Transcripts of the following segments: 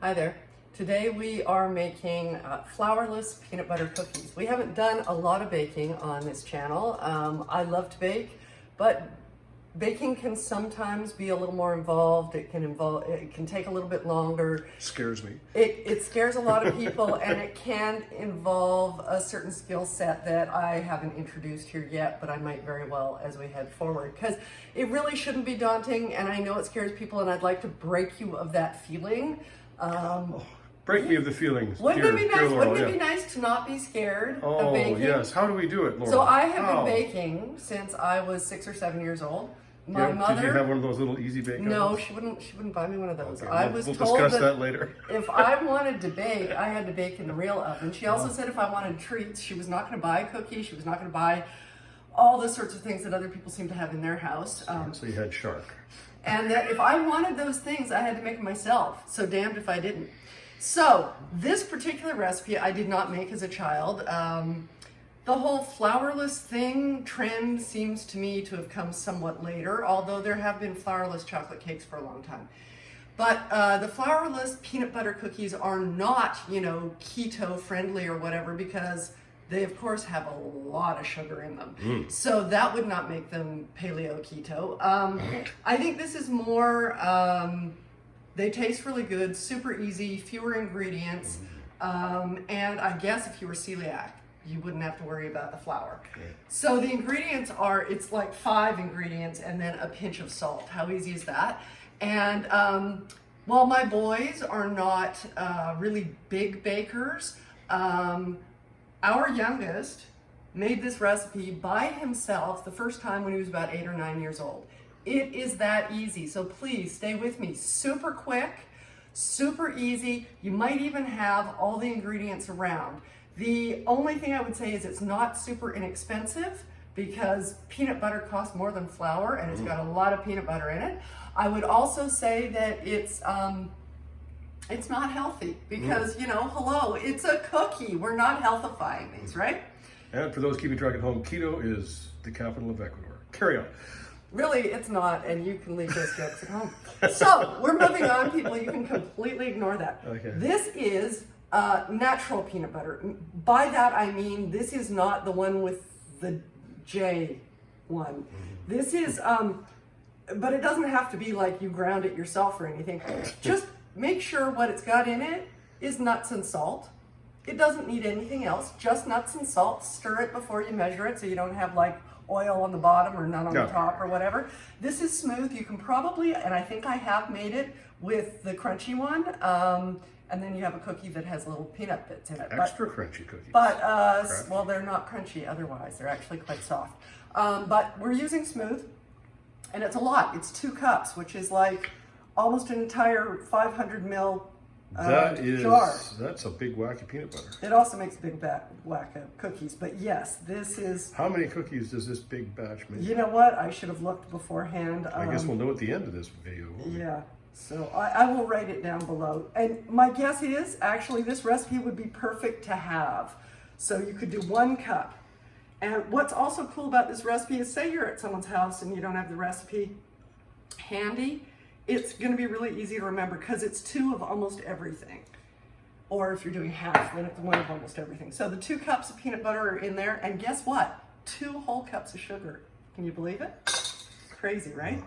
Hi there. Today we are making flourless peanut butter cookies. We haven't done a lot of baking on this channel. I love to bake, but baking can sometimes be a little more involved. It can take a little bit longer. Scares me. It scares a lot of people, and it can involve a certain skill set that I haven't introduced here yet, but I might very well as we head forward, because it really shouldn't be daunting, and I know it scares people, and I'd like to break you of that feeling. Break me of the feelings. Wouldn't it be nice? Laurel, Wouldn't it be nice to not be scared of Oh, baking? yes. How do we do it, Laurel? So I have been baking since I was 6 or 7 years old. My mother. Did you have one of those little easy bake ovens? No, she wouldn't buy me one of those. Okay, I was we'll told discuss that later. If I wanted to bake, I had to bake in the real oven. She also said if I wanted treats, she was not going to buy cookies. She was not going to buy all the sorts of things that other people seem to have in their house. So you had shark. And that if I wanted those things, I had to make them myself. So damned if I didn't. So this particular recipe I did not make as a child. The whole flourless trend seems to me to have come somewhat later, although there have been flourless chocolate cakes for a long time. But the flourless peanut butter cookies are not, keto friendly or whatever, because they of course have a lot of sugar in them. So that would not make them paleo keto. I think this is more, they taste really good, super easy, fewer ingredients, and I guess if you were celiac, you wouldn't have to worry about the flour. Okay. So the ingredients are, it's like 5 ingredients and then a pinch of salt. How easy is that? And while my boys are not really big bakers, our youngest made this recipe by himself the first time when he was about 8 or 9 years old. It is that easy, so please stay with me. Super quick, super easy. You might even have all the ingredients around. The only thing I would say is it's not super inexpensive, because peanut butter costs more than flour, and it's got a lot of peanut butter in it. I would also say that it's not healthy, because, hello, it's a cookie. We're not healthifying these, right? And for those keeping track at home, keto is the capital of Ecuador. Carry on. Really, it's not, and you can leave those jokes at home. So, we're moving on, people. You can completely ignore that. Okay. This is natural peanut butter. By that I mean this is not the one with the J one. This is, but it doesn't have to be like you ground it yourself or anything. Just make sure what it's got in it is nuts and salt. It doesn't need anything else, just nuts and salt. Stir it before you measure it so you don't have like oil on the bottom or none on the top or whatever. This is smooth. You can probably, and I think I have made it with the crunchy one, and then you have a cookie that has little peanut bits in it. Extra crunchy cookies. But, well, they're not crunchy otherwise. They're actually quite soft. But we're using smooth, and it's a lot. It's 2 cups, which is like almost an entire 500 ml jar. That's a big whack of peanut butter. It also makes a big whack of cookies, but yes, this is... How many cookies does this big batch make? You know what? I should have looked beforehand. I guess we'll know at the end of this video. Yeah. So I will write it down below. And my guess is, actually, this recipe would be perfect to have. So you could do 1 cup. And what's also cool about this recipe is, say you're at someone's house and you don't have the recipe handy, it's going to be really easy to remember, because it's 2 of almost everything. Or if you're doing half, then it's 1 of almost everything. So the 2 cups of peanut butter are in there, and guess what? 2 whole cups of sugar. Can you believe it? Crazy, right?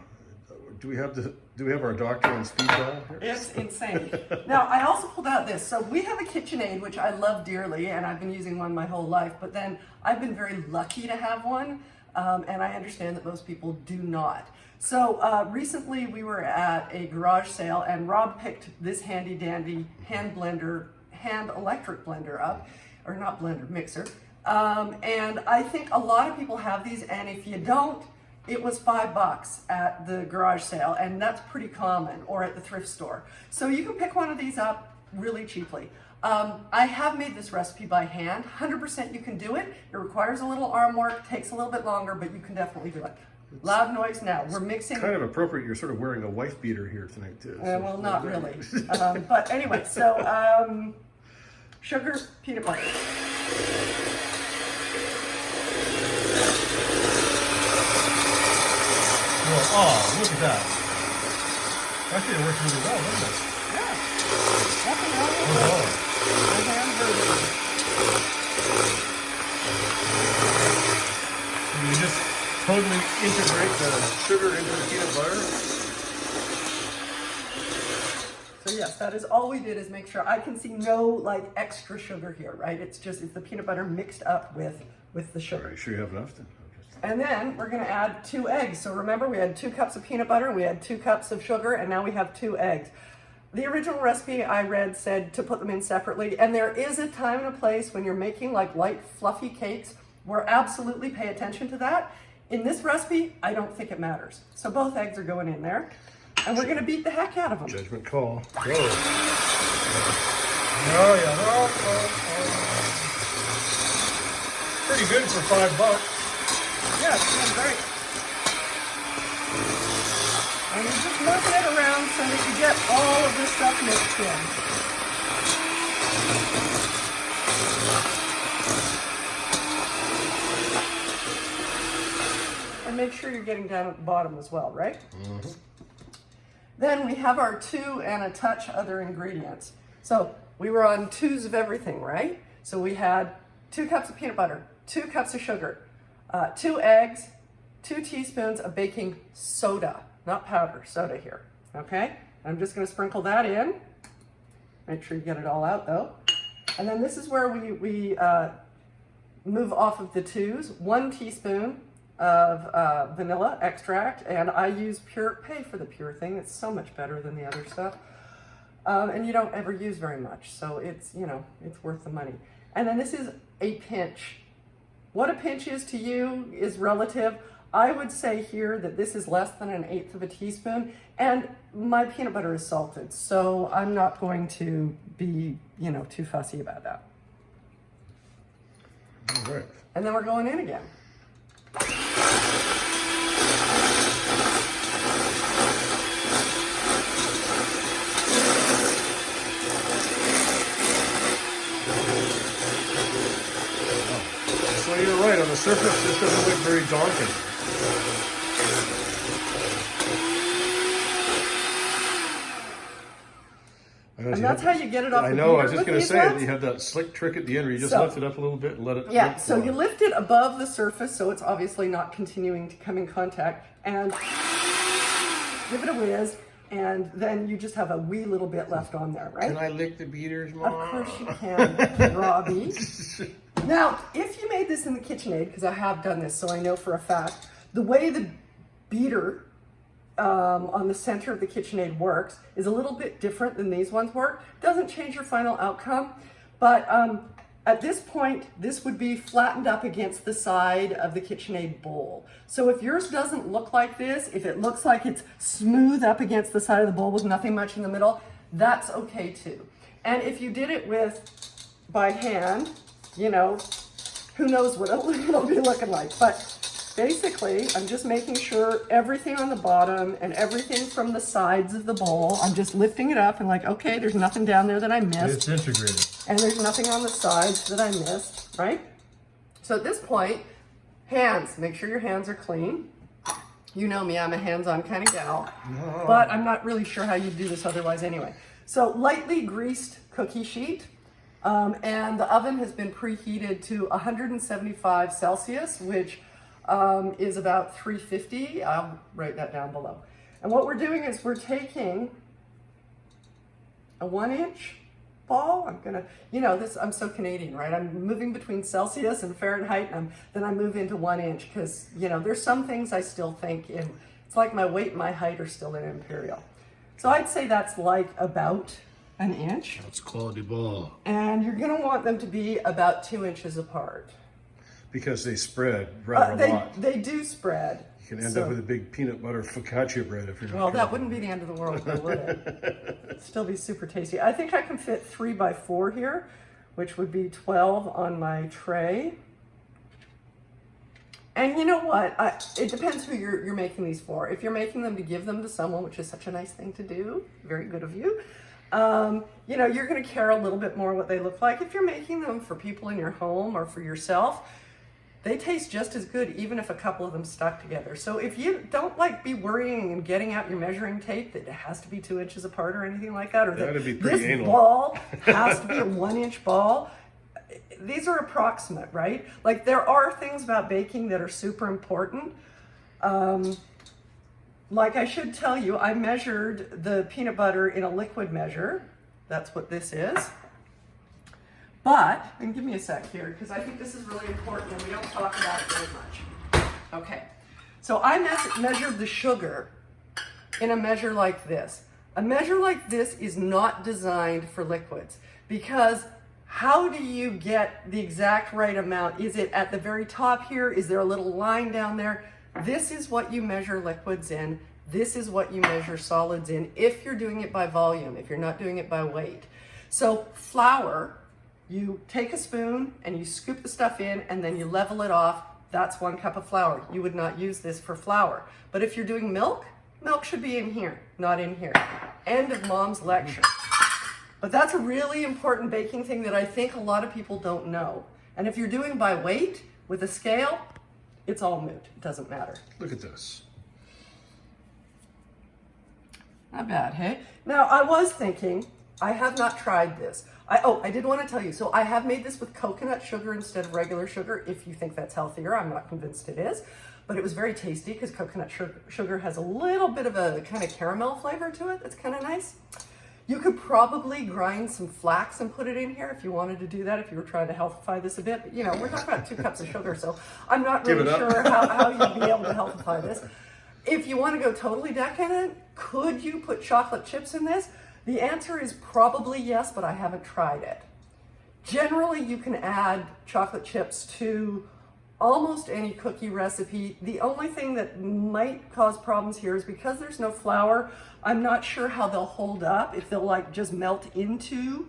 Do we have our doctor on speed dial here? It's insane. Now, I also pulled out this. So we have a KitchenAid, which I love dearly, and I've been using one my whole life, but then I've been very lucky to have one, and I understand that most people do not. So recently we were at a garage sale, and Rob picked this handy dandy hand electric blender up, or not blender, mixer. And I think a lot of people have these, and if you don't, it was $5 at the garage sale, and that's pretty common, or at the thrift store. So you can pick one of these up really cheaply. I have made this recipe by hand. 100% you can do it. It requires a little arm work, takes a little bit longer, but you can definitely do it. Loud noise now. We're mixing. Kind of appropriate. You're sort of wearing a wife beater here tonight, too. So well, not really. But anyway, so sugar, peanut butter. Oh, look at that. Actually, it works really well, doesn't it? Yeah. totally integrate the sugar into the peanut butter. So yes, that is all we did, is make sure. I can see no like extra sugar here, right? It's the peanut butter mixed up with the sugar. Are you sure you have enough then? And then we're gonna add 2 eggs. So remember, we had 2 cups of peanut butter, we had 2 cups of sugar, and now we have 2 eggs. The original recipe I read said to put them in separately, and there is a time and a place when you're making like light, fluffy cakes where absolutely pay attention to that. In this recipe, I don't think it matters. So both eggs are going in there, and we're gonna beat the heck out of them. Judgment call. Go. Oh, yeah. Pretty good for $5. Yeah, it's doing great. And you're just moving it around so that you get all of this stuff mixed in. And make sure you're getting down at the bottom as well, right? Mm-hmm. Then we have our 2 and a touch other ingredients. So we were on 2s of everything, right? So we had 2 cups of peanut butter, 2 cups of sugar, 2 eggs, 2 teaspoons of baking soda, not powder, soda here, okay? I'm just gonna sprinkle that in. Make sure you get it all out though. And then this is where we move off of the 2s, 1 teaspoon of vanilla extract, and I use pay for the pure thing. It's so much better than the other stuff. And you don't ever use very much, so it's, you know, it's worth the money. And then this is a pinch. What a pinch is to you is relative. I would say here that this is less than 1/8 of a teaspoon, and my peanut butter is salted, so I'm not going to be, you know, too fussy about that. All right. And then we're going in again. So you're right, on the surface this doesn't look very daunting. And that's how you get it off the I know, I was beater just going to with say, these ones. you have that slick trick at the end where you just So- lift it up a little bit and let it Yeah, lift so you forward. lift it above the surface so it's obviously not continuing to come in contact, and give it a whiz, and then you just have a wee little bit left on there, right? Can I lick the beaters, Mom? Of course you can, Robbie. Now, if you made this in the KitchenAid, because I have done this, so I know for a fact, the way the beater on the center of the KitchenAid works is a little bit different than these ones work. Doesn't change your final outcome, but at this point, this would be flattened up against the side of the KitchenAid bowl. So if yours doesn't look like this, if it looks like it's smooth up against the side of the bowl with nothing much in the middle, that's okay too. And if you did it by hand, you know, who knows what it'll be looking like. But basically, I'm just making sure everything on the bottom and everything from the sides of the bowl, I'm just lifting it up and like, okay, there's nothing down there that I missed. It's integrated. And there's nothing on the sides that I missed, right? So at this point, hands, make sure your hands are clean. You know me, I'm a hands-on kind of gal, but I'm not really sure how you do this otherwise anyway. So lightly greased cookie sheet, and the oven has been preheated to 175 Celsius, which is about 350. I'll write that down below. And what we're doing is we're taking a 1-inch ball. I'm gonna, you know, this, I'm so Canadian, right? I'm moving between Celsius and Fahrenheit, and then I move into 1 inch because, you know, there's some things I still think in, it's like my weight and my height are still in imperial. So I'd say that's like about 1 inch. That's quality ball. And you're gonna want them to be about 2 inches apart. Because they spread rather a lot. They do spread. You can end up with a big peanut butter focaccia bread if you're not Well, that careful. wouldn't be the end of the world, though, would it? It'd still be super tasty. I think I can fit 3 by 4 here, which would be 12 on my tray. And you know what? It depends who you're making these for. If you're making them to give them to someone, which is such a nice thing to do, very good of you, you know, you're going to care a little bit more what they look like. If you're making them for people in your home or for yourself, they taste just as good even if a couple of them stuck together. So if you don't like be worrying and getting out your measuring tape that it has to be 2 inches apart or anything like that, or That'd be that pretty this anal. ball has to be a 1 inch ball, these are approximate, right? Like there are things about baking that are super important, Like I should tell you, I measured the peanut butter in a liquid measure. That's what this is. But, and give me a sec here, because I think this is really important and we don't talk about it very much. Okay, so I measured the sugar in a measure like this. A measure like this is not designed for liquids, because how do you get the exact right amount? Is it at the very top here? Is there a little line down there? This is what you measure liquids in. This is what you measure solids in if you're doing it by volume, if you're not doing it by weight. So flour, you take a spoon and you scoop the stuff in and then you level it off. That's 1 cup of flour. You would not use this for flour. But if you're doing milk, milk should be in here, not in here. End of mom's lecture. But that's a really important baking thing that I think a lot of people don't know. And if you're doing by weight with a scale, it's all moot. It doesn't matter. Look at this. Not bad, hey? Now, I was thinking, I have not tried this. I did want to tell you, so I have made this with coconut sugar instead of regular sugar, if you think that's healthier. I'm not convinced it is. But it was very tasty because coconut sugar has a little bit of a kind of caramel flavor to it. That's kind of nice. You could probably grind some flax and put it in here if you wanted to do that, if you were trying to healthify this a bit. But, you know, we're talking about 2 cups of sugar, so I'm not really sure how you'd be able to healthify this. If you want to go totally decadent, could you put chocolate chips in this? The answer is probably yes, but I haven't tried it. Generally, you can add chocolate chips to almost any cookie recipe. The only thing that might cause problems here is because there's no flour, I'm not sure how they'll hold up, if they'll like just melt into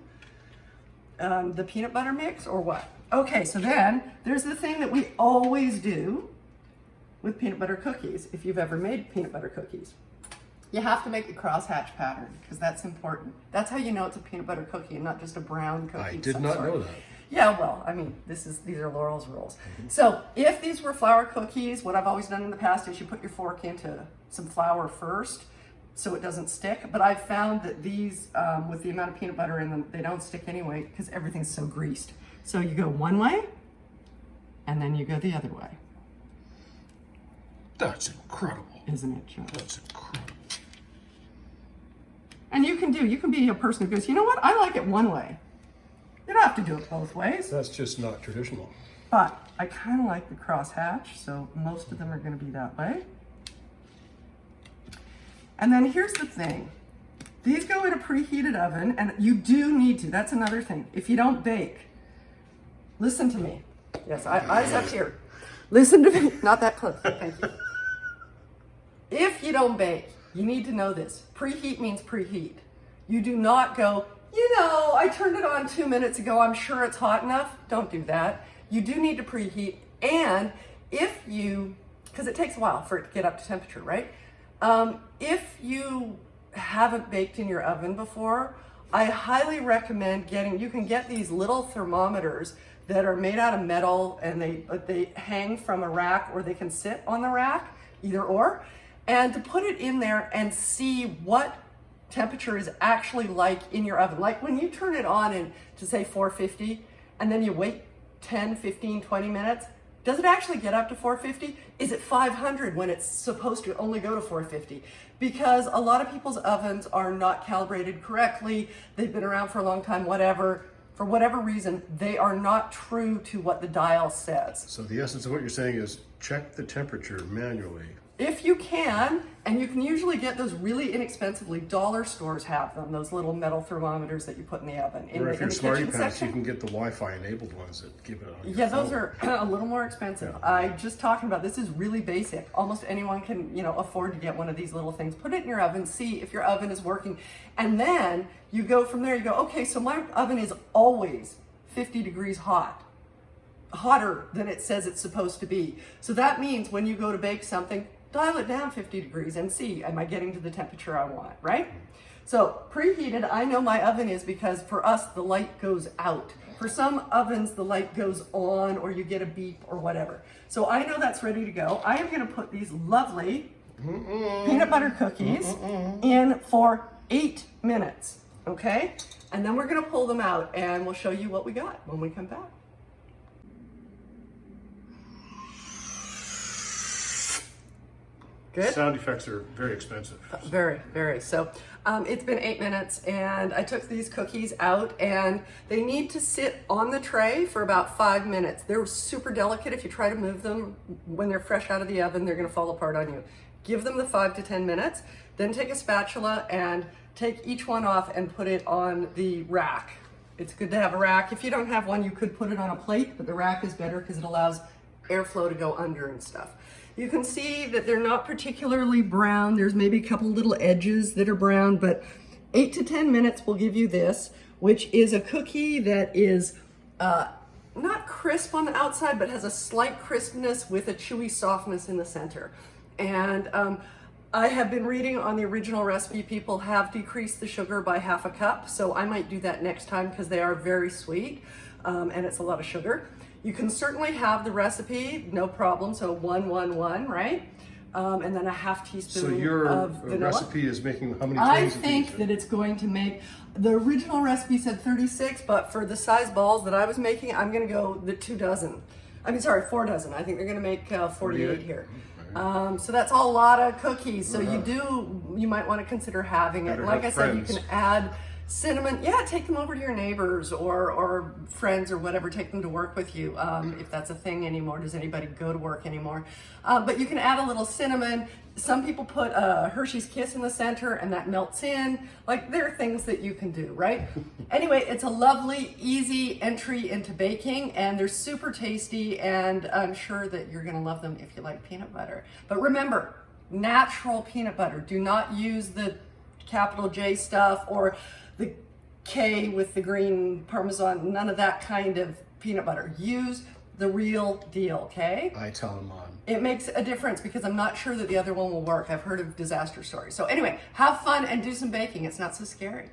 the peanut butter mix or what. Okay, so then there's the thing that we always do with peanut butter cookies, if you've ever made peanut butter cookies. You have to make the crosshatch pattern because that's important. That's how you know it's a peanut butter cookie and not just a brown cookie. I did not know that. Yeah, well, I mean, these are Laurel's rules. So if these were flour cookies, what I've always done in the past is you put your fork into some flour first so it doesn't stick. But I've found that these, with the amount of peanut butter in them, they don't stick anyway because everything's so greased. So you go one way and then you go the other way. That's incredible. Isn't it, Joe? That's incredible. And you can be a person who goes, you know what, I like it one way. You don't have to do it both ways. That's just not traditional. But I kind of like the crosshatch, so most of them are going to be that way. And then here's the thing. These go in a preheated oven, and you do need to. That's another thing. If you don't bake, listen to me. Yes, eyes up here. Listen to me. Not that close. Thank you. If you don't bake, you need to know this. Preheat means preheat. You do not go, you know, I turned it on 2 minutes ago, I'm sure it's hot enough. Don't do that. You do need to preheat. And if you, because it takes a while for it to get up to temperature, right? If you haven't baked in your oven before, I highly recommend you can get these little thermometers that are made out of metal and they hang from a rack or they can sit on the rack, either or. And to put it in there and see what temperature is actually like in your oven. Like when you turn it on and to say 450 and then you wait 10, 15, 20 minutes, does it actually get up to 450? Is it 500 when it's supposed to only go to 450? Because a lot of people's ovens are not calibrated correctly. They've been around for a long time, whatever. For whatever reason, they are not true to what the dial says. So the essence of what you're saying is check the temperature manually. If you can, and you can usually get those really inexpensively, dollar stores have them, those little metal thermometers that you put in the oven. Or if you're smarty pants, you can get the Wi-Fi enabled ones that give it on your phone. Those are a little more expensive. Yeah. I'm just talking about, this is really basic. Almost anyone can, afford to get one of these little things. Put it in your oven, see if your oven is working. And then you go from there, you go, okay, so my oven is always 50 degrees hot. Hotter than it says it's supposed to be. So that means when you go to bake something, dial it down 50 degrees and see, am I getting to the temperature I want, right? So preheated, I know my oven is because for us, the light goes out. For some ovens, the light goes on or you get a beep or whatever. So I know that's ready to go. I am gonna put these lovely peanut butter cookies in for 8 minutes, okay? And then we're gonna pull them out and we'll show you what we got when we come back. Good? Sound effects are very expensive. Very, very. So it's been 8 minutes and I took these cookies out and they need to sit on the tray for about 5 minutes. They're super delicate. If you try to move them when they're fresh out of the oven, they're gonna fall apart on you. Give them the 5 to 10 minutes, then take a spatula and take each one off and put it on the rack. It's good to have a rack. If you don't have one, you could put it on a plate, but the rack is better because it allows airflow to go under and stuff. You can see that they're not particularly brown. There's maybe a couple little edges that are brown, but 8 to 10 minutes will give you this, which is a cookie that is not crisp on the outside, but has a slight crispness with a chewy softness in the center. And I have been reading on the original recipe, people have decreased the sugar by half a cup, so I might do that next time because they are very sweet and it's a lot of sugar. You can certainly have the recipe, no problem, so 1, 1, 1, right? And then a half teaspoon So your of vanilla. recipe is making how many I trays of think these? that it's going to make, the original recipe said 36, but for the size balls that I was making, I'm gonna go the 4 dozen. I think they're gonna make 48 here. So that's a lot of cookies. So you might want to consider having it. Better Like I have said, friends. you can add cinnamon. Yeah, take them over to your neighbors or friends or whatever. Take them to work with you if that's a thing anymore. Does anybody go to work anymore? But you can add a little cinnamon. Some people put a Hershey's Kiss in the center and that melts in. Like, there are things that you can do, right? Anyway, it's a lovely, easy entry into baking and they're super tasty and I'm sure that you're gonna love them if you like peanut butter. But remember, natural peanut butter. Do not use the capital J stuff or the K with the green Parmesan, none of that kind of peanut butter. Use the real deal, okay? I tell them on. It makes a difference because I'm not sure that the other one will work. I've heard of disaster stories. So anyway, have fun and do some baking. It's not so scary.